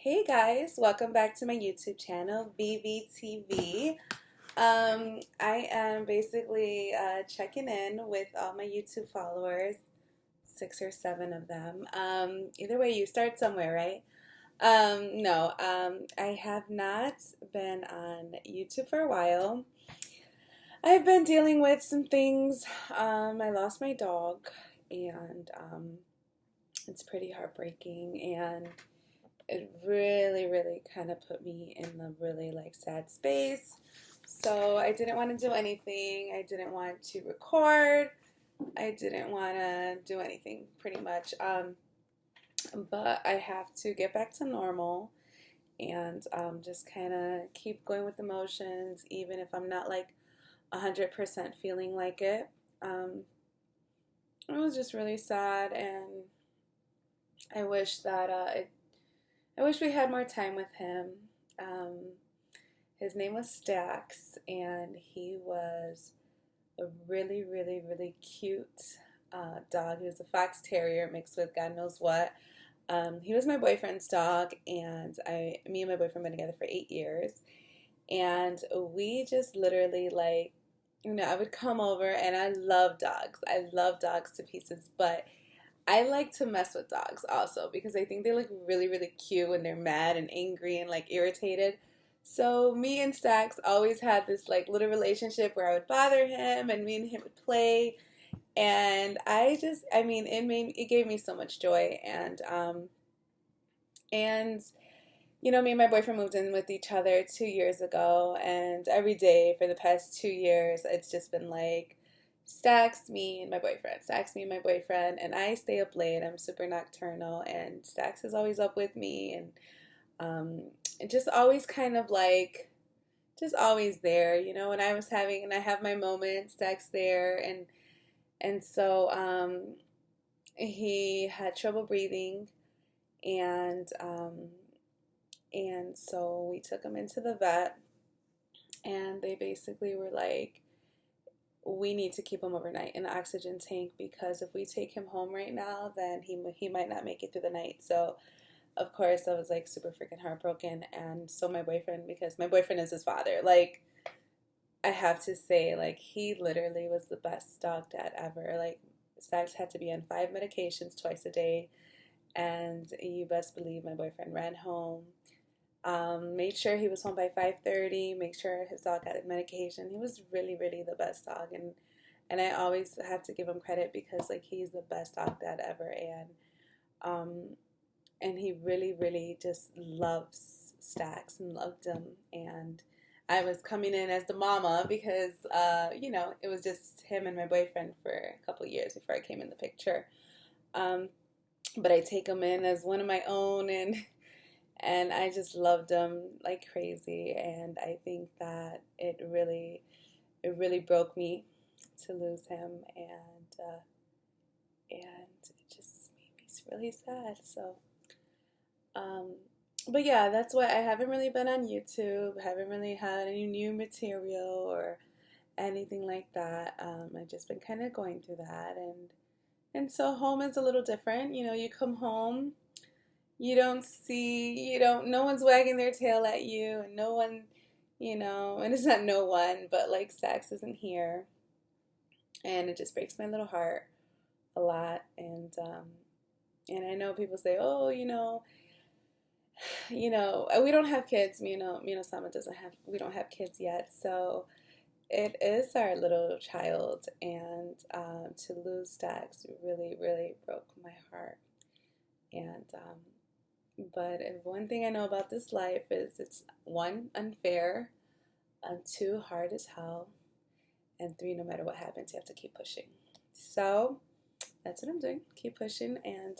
Hey guys, welcome back to my YouTube channel, VVTV. I am basically checking in with all my YouTube followers, 6 or 7 of them. Either way, you start somewhere, right? No, I have not been on YouTube for a while. I've been dealing with some things. I lost my dog, and it's pretty heartbreaking, and it really kind of put me in the really like sad space. So I didn't want to do anything. I didn't want to record. I didn't want to do anything pretty much. But I have to get back to normal and just kind of keep going with emotions, even if I'm not like 100% feeling like it. Um, it was just really sad, and I wish that I wish we had more time with him. Um, his name was Stax, and he was a really cute dog. He was a fox terrier mixed with God knows what. He was my boyfriend's dog, and me and my boyfriend been together for 8 years, and we just literally like, I would come over, and I love dogs. I love dogs to pieces, but I like to mess with dogs also because I think they look really cute when they're mad and angry and like irritated. So me and Stax always had this like little relationship where I would bother him and me and him would play, and it gave me so much joy. And me and my boyfriend moved in with each other 2 years ago, and every day for the past 2 years it's just been like Stacks, me, and my boyfriend. Stacks, me, and my boyfriend. And I stay up late. I'm super nocturnal. And Stacks is always up with me. And just always kind of like, just always there. When and I have my moments, Stacks there. And so he had trouble breathing. And so we took him into the vet. And they basically were like, we need to keep him overnight in the oxygen tank because if we take him home right now, then he might not make it through the night. So, of course, I was like super freaking heartbroken. And so my boyfriend, because my boyfriend is his father, like, I have to say, like, he literally was the best dog dad ever. Like, Stax had to be on 5 medications twice a day. And you best believe my boyfriend ran home, made sure he was home by 5:30, make sure his dog got his medication. He was really the best dog, and I always have to give him credit because like he's the best dog dad ever, um and he really just loves Stacks and loved him. And I was coming in as the mama because it was just him and my boyfriend for a couple years before I came in the picture. But I take him in as one of my own, and I just loved him like crazy. And I think that it really broke me to lose him, and it just made me really sad. So, um, but yeah, that's why I haven't really been on YouTube. Haven't really had any new material or anything like that. I've just been kind of going through that, and so home is a little different. You come home, no one's wagging their tail at you, and no one, and it's not no one, but like Sax isn't here, and it just breaks my little heart a lot. And I know people say, oh, we don't have kids. Sama doesn't have, we don't have kids yet, so it is our little child, and to lose Stax really broke my heart. And but one thing I know about this life is it's 1, unfair, 2, hard as hell, and 3, no matter what happens, you have to keep pushing. So that's what I'm doing. Keep pushing, and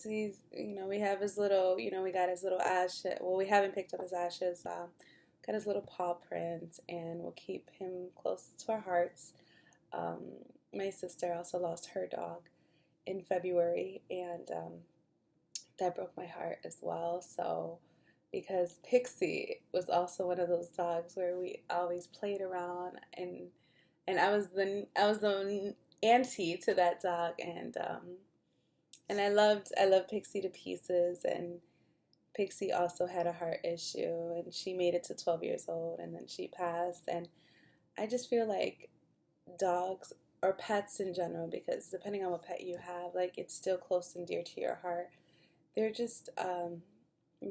he's, we have his little, we got his little ashes. Well, we haven't picked up his ashes. Got his little paw print, and we'll keep him close to our hearts. Um, my sister also lost her dog in February, and that broke my heart as well. So, because Pixie was also one of those dogs where we always played around, and I was the auntie to that dog, and I loved Pixie to pieces, Pixie also had a heart issue, and she made it to 12 years old, and then she passed. And I just feel like dogs or pets in general, because depending on what pet you have, like it's still close and dear to your heart. They're just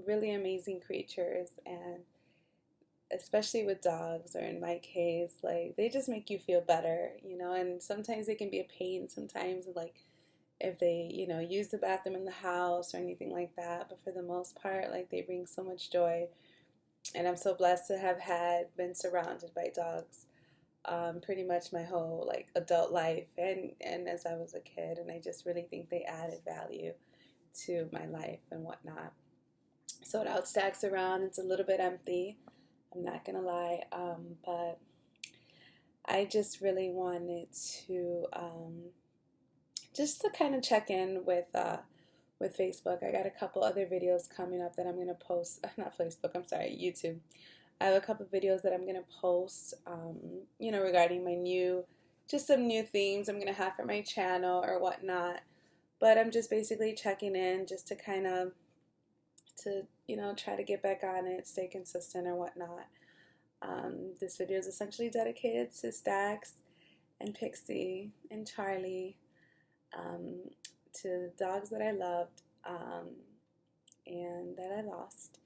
really amazing creatures, and especially with dogs, or in my case, like they just make you feel better, and sometimes they can be a pain sometimes, like if they, use the bathroom in the house or anything like that. But for the most part, like they bring so much joy. And I'm so blessed to have been surrounded by dogs pretty much my whole like adult life, and as I was a kid. And I just really think they added value to my life and whatnot. So now it stacks around. It's a little bit empty. I'm not gonna lie, but I just really wanted to just to kind of check in with Facebook. I got a couple other videos coming up that I'm gonna post. Not Facebook. I'm sorry, YouTube. I have a couple videos that I'm gonna post, regarding just some new themes I'm gonna have for my channel or whatnot. But I'm just basically checking in just to kind of try to get back on it, stay consistent or whatnot. This video is essentially dedicated to Stax and Pixie and Charlie, to dogs that I loved and that I lost.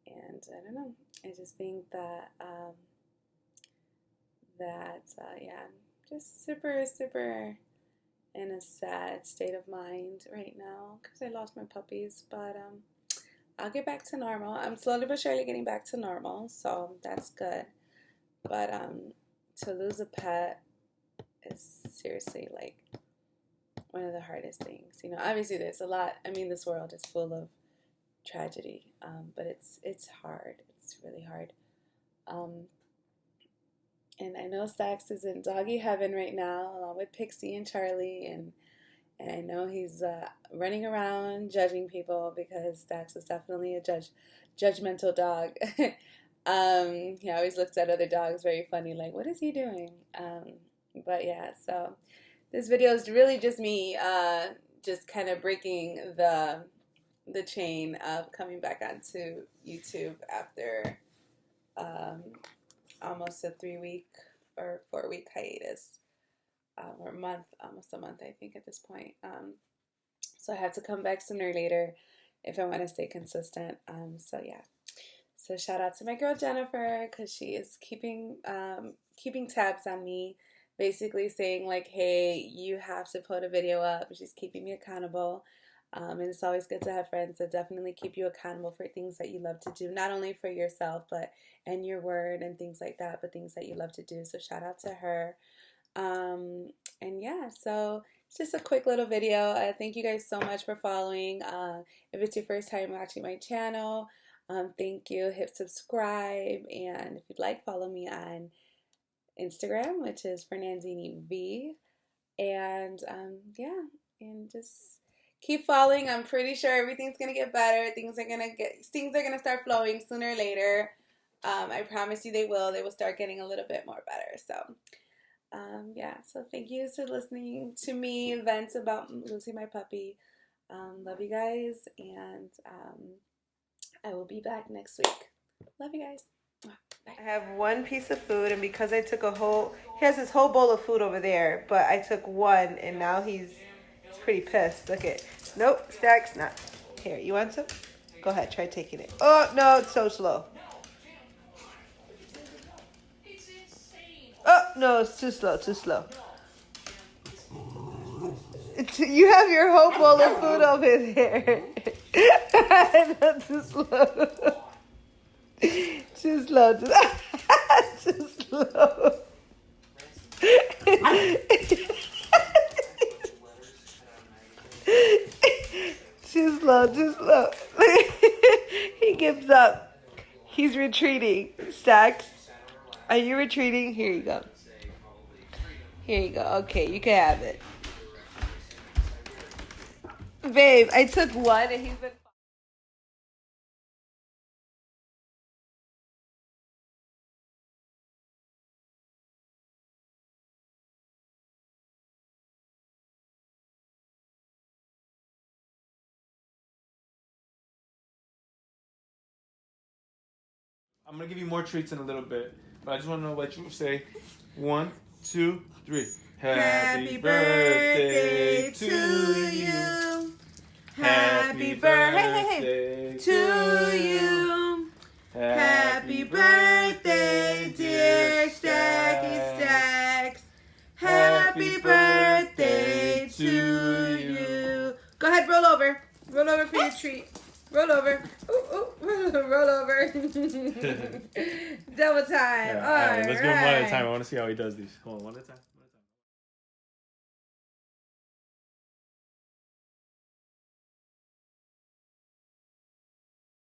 And I don't know, I just think that yeah, I'm just super, super in a sad state of mind right now because I lost my puppies. But I'll get back to normal. I'm slowly but surely getting back to normal, so that's good. But to lose a pet is seriously like one of the hardest things. Obviously there's a lot. I mean, this world is full of tragedy, but it's hard. It's really hard. And I know Stax is in doggy heaven right now, along with Pixie and Charlie, and I know he's running around judging people because Stax is definitely a judgmental dog. He always looks at other dogs very funny, like, what is he doing? But yeah, so this video is really just me just kind of breaking the chain of coming back onto YouTube after almost a 3-week or 4-week hiatus, or month, almost a month, I think, at this point. So I have to come back sooner or later if I want to stay consistent. So yeah. So shout out to my girl Jennifer, because she is keeping tabs on me, basically saying like, hey, you have to put a video up. She's keeping me accountable. And it's always good to have friends that definitely keep you accountable for things that you love to do, not only for yourself, but and your word and things like that, but things that you love to do. So shout out to her. And yeah, so it's just a quick little video. Thank you guys so much for following. If it's your first time watching my channel, thank you. Hit subscribe, and if you'd like, follow me on Instagram, which is Fernandini V. And yeah, and just keep following. I'm pretty sure everything's gonna get better. Things are gonna start flowing sooner or later. I promise you they will. They will start getting a little bit more better. So yeah, so thank you for listening to me vent about losing my puppy. Love you guys, and I will be back next week. Love you guys. Bye. I have one piece of food, and because I took he has this whole bowl of food over there, but I took one, and now he's pretty pissed. Look at, nope, Stax, not. Here, you want some? Go ahead, try taking it. Oh, no, it's so slow. Oh, no, it's too slow, too slow. You have your whole bowl of food over there. Not too slow. Too slow. Too slow. Too slow, too slow. He gives up. He's retreating. Stax, are you retreating? Here you go. Here you go. Okay, you can have it. Babe, I took one and he's been... I'm gonna give you more treats in a little bit, but I just want to know what you say. 1, 2, 3. Happy birthday to you. Happy birthday to you. Happy birthday, dear Stacky Stacks. Happy birthday to you. Go ahead, roll over. Roll over for your treat. Roll over. Ooh, roll over. Double time. Yeah, all right, let's go one at a time. I want to see how he does these. Hold on, one at a time.